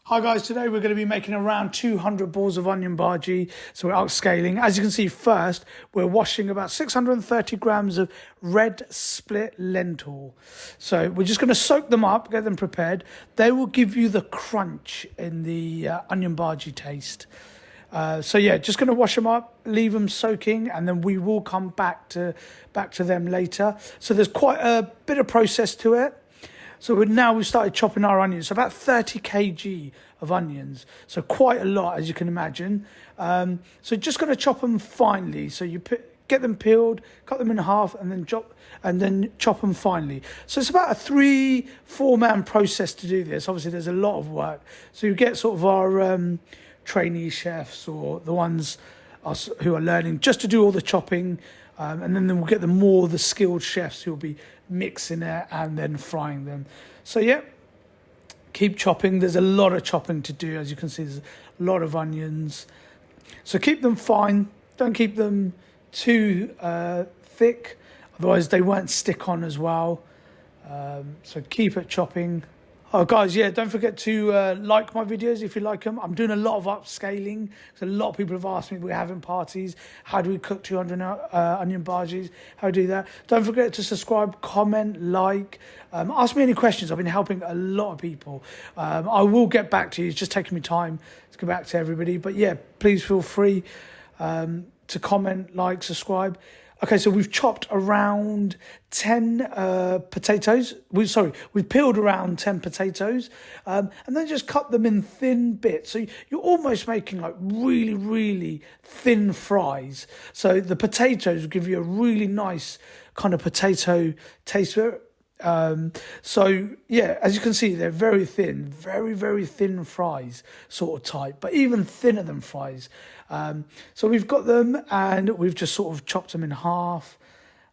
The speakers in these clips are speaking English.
Hi guys, today we're going to be making around 200 balls of onion bhaji. So we're outscaling. As you can see, first we're washing about 630 grams of red split lentil. So we're just going to soak them up, get them prepared. They will give you the crunch in the onion bhaji taste. So yeah, just going to wash them up, leave them soaking, and then we will come back to them later. So there's quite a bit of process to it. So we started chopping our onions, so about 30 kg of onions, so quite a lot, as you can imagine. So just going to chop them finely. So you get them peeled, cut them in half, and then chop them finely. So it's about a 3-4 man process to do this. Obviously, there's a lot of work. So you get sort of our trainee chefs or the ones who are learning just to do all the chopping. And then we'll get the skilled chefs who will be mixing it and then frying them. So yeah, keep chopping. There's a lot of chopping to do. As you can see, there's a lot of onions. So keep them fine. Don't keep them too thick. Otherwise they won't stick on as well. So keep it chopping. Oh guys, yeah, don't forget to like my videos if you like them. I'm doing a lot of upscaling. So a lot of people have asked me, we're having parties, how do we cook 200 onion bhajis? How do we do that? Don't forget to subscribe, comment, like. Ask me any questions. I've been helping a lot of people. I will get back to you. It's just taking me time to get back to everybody. But yeah, please feel free to comment, like, subscribe. Okay, so we've chopped around 10 potatoes. We've peeled around 10 potatoes and then just cut them in thin bits. So you're almost making like really, really thin fries. So the potatoes will give you a really nice kind of potato taste to it. So yeah, as you can see, they're very thin, very, very thin fries sort of type, but even thinner than fries. So we've got them and we've just sort of chopped them in half,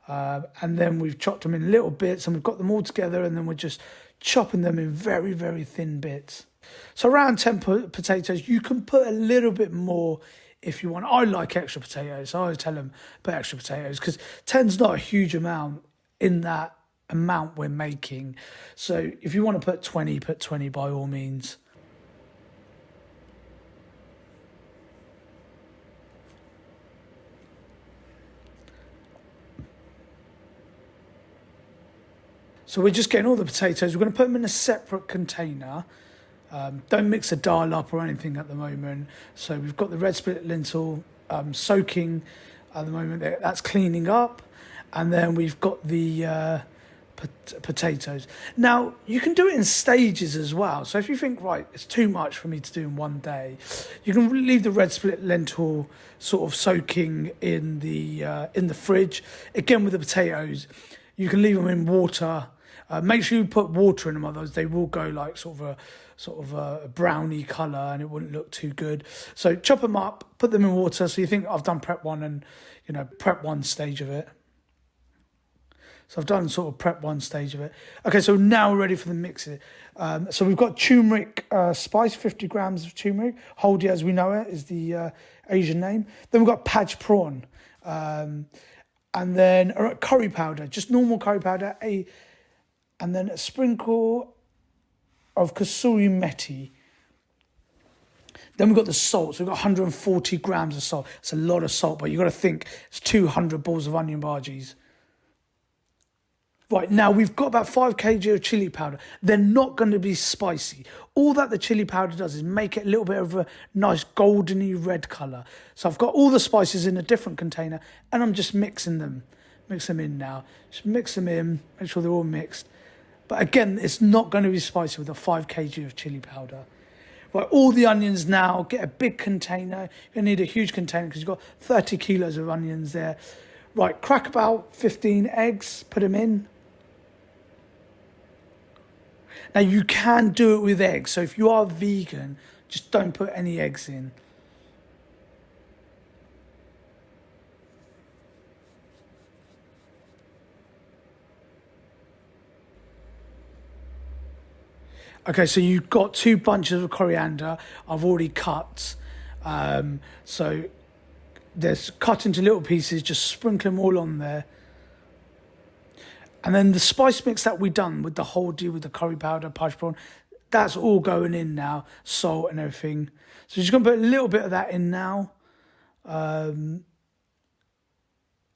and then we've chopped them in little bits and we've got them all together, and then we're just chopping them in very, very thin bits. So around 10 potatoes. You can put a little bit more if you want. I like extra potatoes, so I always tell them put extra potatoes because 10's not a huge amount in that amount we're making. So if you want to put 20 by all means. So we're just getting all the potatoes. We're going to put them in a separate container. Don't mix the dal up or anything at the moment. So we've got the red split lentil soaking at the moment. That's cleaning up, and then we've got the potatoes. Now you can do it in stages as well. So if you think, right, it's too much for me to do in one day, you can leave the red split lentil sort of soaking in the fridge. Again, with the potatoes, you can leave them in water. Make sure you put water in them, otherwise they will go like sort of a browny colour and it wouldn't look too good. So chop them up, put them in water. So you think I've done prep one and prep one stage of it. So I've done sort of prep one stage of it. Okay, so now we're ready for the mix. So we've got turmeric spice, 50 grams of turmeric. Haldi, as we know it, is the Asian name. Then we've got Panch prawn. And then curry powder, just normal curry powder. And then a sprinkle of Kasuri Methi. Then we've got the salt. So we've got 140 grams of salt. It's a lot of salt, but you've got to think it's 200 balls of onion bhajis. Right, now we've got about 5 kg of chili powder. They're not going to be spicy. All that the chili powder does is make it a little bit of a nice goldeny red colour. So I've got all the spices in a different container and I'm just mixing them. Mix them in now. Just mix them in, make sure they're all mixed. But again, it's not going to be spicy with a 5 kg of chili powder. Right, all the onions now, get a big container. You're going to need a huge container because you've got 30 kilos of onions there. Right, crack about 15 eggs, put them in. Now you can do it with eggs, so if you are vegan, just don't put any eggs in. Okay, so you've got 2 bunches of coriander I've already cut. So there's cut into little pieces, just sprinkle them all on there. And then the spice mix that we done with the haldi, with the curry powder, Panch prawn, that's all going in now, salt and everything. So just going to put a little bit of that in now. And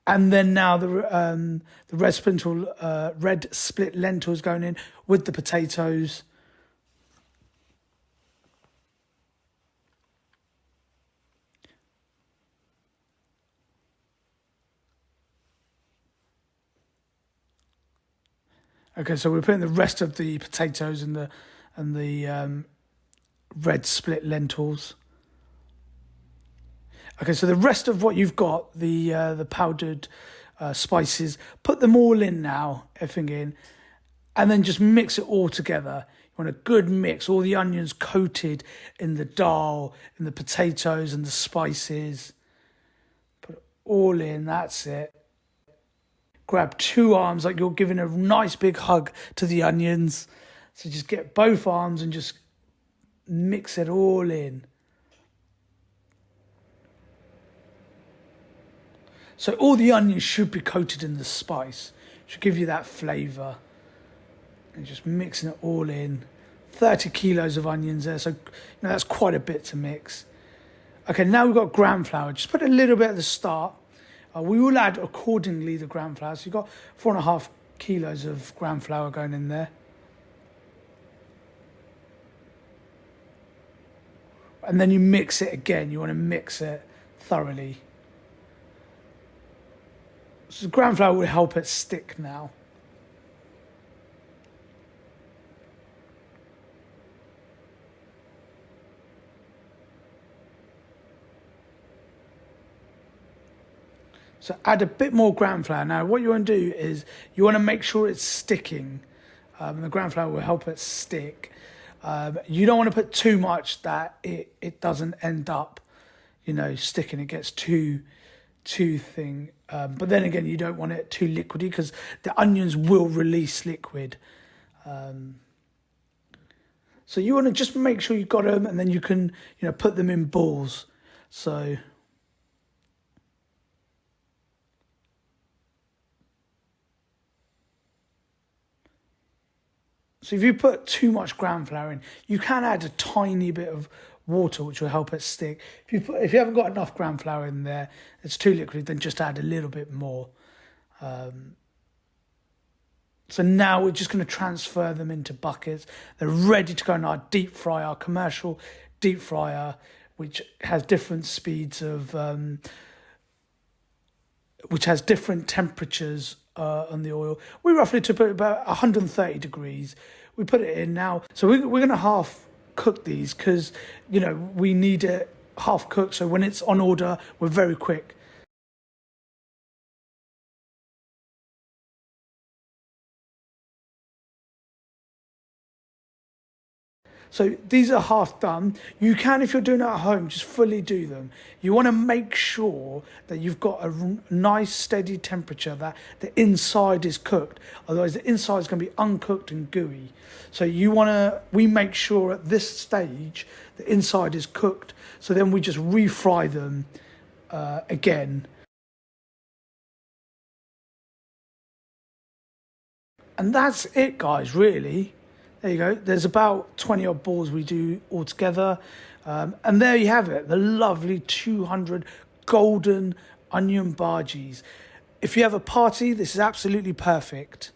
then now the red split lentils going in with the potatoes. Okay, so we're putting the rest of the potatoes and the red split lentils. Okay, so the rest of what you've got, the powdered spices, put them all in now, everything in, and then just mix it all together. You want a good mix, all the onions coated in the dal, in the potatoes and the spices. Put it all in, that's it. Grab two arms like you're giving a nice big hug to the onions. So just get both arms and just mix it all in. So all the onions should be coated in the spice. Should give you that flavour. And just mixing it all in. 30 kilos of onions there, so that's quite a bit to mix. Okay, now we've got gram flour. Just put a little bit at the start. We will add accordingly the gram flour. So you've got 4.5 kilos of gram flour going in there. And then you mix it again. You want to mix it thoroughly. So gram flour will help it stick now. So add a bit more gram flour. Now what you want to do is you want to make sure it's sticking. And the gram flour will help it stick. You don't want to put too much that it doesn't end up, sticking. It gets too thin. But then again, you don't want it too liquidy because the onions will release liquid. So you want to just make sure you've got them, and then you can, put them in balls. So if you put too much gram flour in, you can add a tiny bit of water, which will help it stick. If you haven't got enough gram flour in there, it's too liquid, then just add a little bit more. So now we're just going to transfer them into buckets. They're ready to go in our deep fryer, our commercial deep fryer, which has different speeds of, which has different temperatures on the oil. We roughly took it about 130 degrees. We put it in now. So we're going to half cook these because, we need it half cooked. So when it's on order, we're very quick. So these are half done. You can, if you're doing it at home, just fully do them. You want to make sure that you've got a nice steady temperature, that the inside is cooked. Otherwise the inside is going to be uncooked and gooey. So we make sure at this stage the inside is cooked. So then we just refry them again. And that's it, guys, really. There you go. There's about 20 odd balls we do all together. And there you have it, the lovely 200 golden onion bhajis. If you have a party, this is absolutely perfect.